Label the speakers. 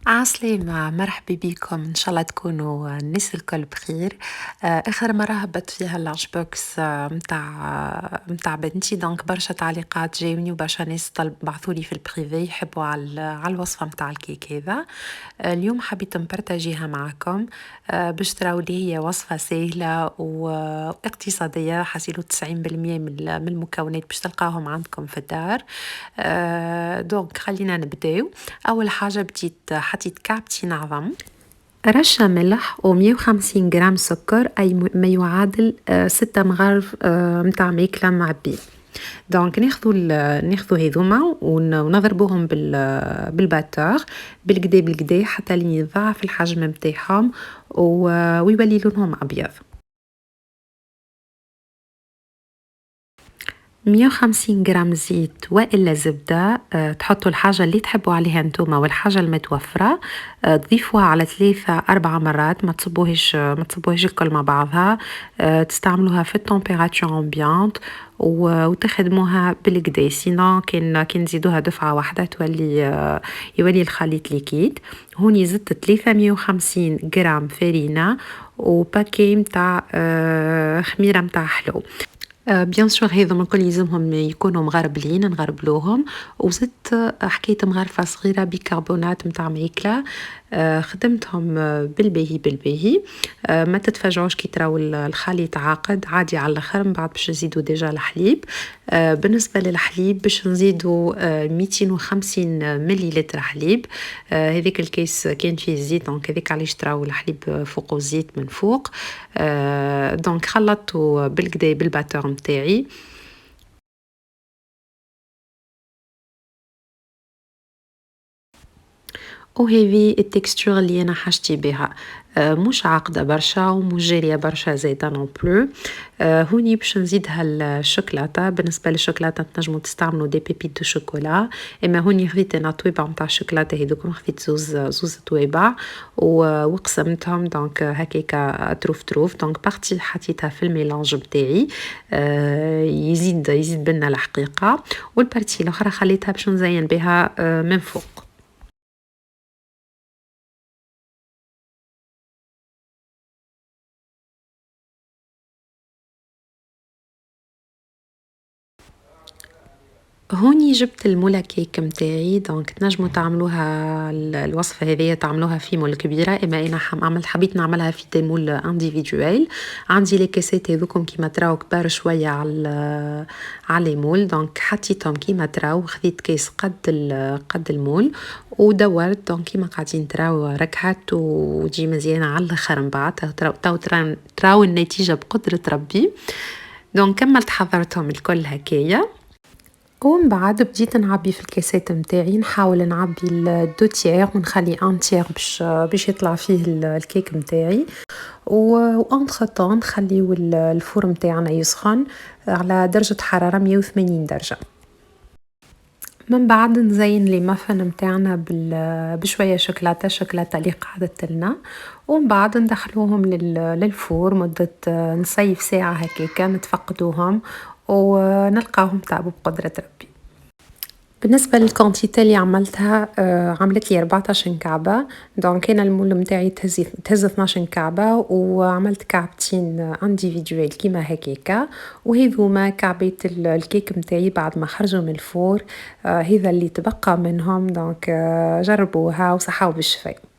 Speaker 1: عسلامة، مرحبا بكم. إن شاء الله تكونوا الناس الكل بخير. آخر مرة هبطت فيها اللانش بوكس متاع بنتي، دونك برشا تعليقات جاوني وبرشا ناس بعثولي في البريفي يحبوا على الوصفة متاع الكيك هذا. اليوم حبيت نبارتاجيها معكم. باش تراو لي هي وصفة سهلة واقتصادية، حاسيلو 90% من المكونات باش تلقاهم عندكم في الدار. دونك خلينا نبداو. أول حاجة بديت حطيت كعبتين عظم، رشة ملح و150 جرام سكر، أي ما يعادل 6 مغارف متاع ماكلة معبي. دونك ناخذو هذوما ونضربوهم بالباتور بالكدا حتى لين يضاعف الحجم متاعهم ويولي لونهم أبيض. 150 جرام زيت والا زبدة، تحطوا الحاجة اللي تحبوا عليها انتوما والحاجة المتوفرة. تضيفوها على 3-4 مرات، ما تصبوهش الكل مع بعضها. تستعملوها في التمبيراتور امبيانت وتخدموها بالكدا، سينو كان تزيدوها دفعة واحدة يولي الخليط ليكيد. هوني زدت 350 جرام فرينة وباكي متاع خميرة متاع حلو. بيان سور هذوما الكل يلزمهم يكونوا مغربلين، نغربلوهم. وزدت حكاية مغرفة صغيرة بيكربونات متاع ماكلة، خدمتهم بالباهي. ما تتفاجعوش كي تراو الخليط عاقد عادي على الاخر. من بعد باش نزيدو ديجا الحليب. بالنسبة للحليب باش نزيدو 250 مليلتر حليب. هذيك الكيس كان فيه زيت، دونك هذيك علاش تراو الحليب فوق الزيت من فوق. دونك خلطته بالكدا بالباتور متاعي. وهذه التكستور اللي انا حاجتي بها، مش عاقدة برشا ومش جارية برشا زيادة نون بلو. هوني باش نزيدها الشوكولاتة. بالنسبة للشوكولاتة تنجموا تستعملوا دي بيبيت دو شوكولا، اما هوني خذيت انا تويبع متاع الشوكولاتة هذوكم، خذيت زوز تويبع وقسمتهم دونك هكاكا تروف. دونك بارتي حطيتها في الميلانج متاعي، يزيد بنا الحقيقة. والبارتي الاخرى خليتها باش نزين بها من فوق. هوني جبت المولا كيك متاعي، دونك تنجموا تعملوها الوصفة هذه تعملوها في مول كبيرة، اما انا حبيت نعملها في دي مول انديفيدوال. عندي لي كاسات هذوكم كيما تراو كبار شوية على المول، دونك حطيتهم كيما تراو. خذيت كيس قد المول ودورت، دونك كيما قاعدين تراو ركعت وتجي مزيانة على الاخر. من بعد تراو النتيجة بقدرة ربي. دونك كملت حضرتهم الكل هكايا، ومن بعد بديت نعبي في الكاسات متاعي. نحاول نعبي الدو تيير ونخلي ان تيير باش يطلع فيه الكيك متاعي. وانتر طون نخليو الفور متاعنا يسخن على درجة حرارة 180 درجة. من بعد نزين لي مافن متاعنا بشوية شوكولاتة اللي قعدت لنا، ومن بعد ندخلوهم للفور مدة نصيف ساعة هكاكا نتفقدوهم ونلقاهم طابوا بقدرة ربي. بالنسبة للكونتيتي اللي عملتها، عملت لي 14 كعبة. دونك كان المول متاعي تهز 12 كعبة، وعملت كعبتين انديفيدوال كيما هكاكا. وهذوما كعبيت الكيك متاعي بعد ما خرجوا من الفور. هذا اللي تبقى منهم. دونك جربوها وصحاو بالشفاء.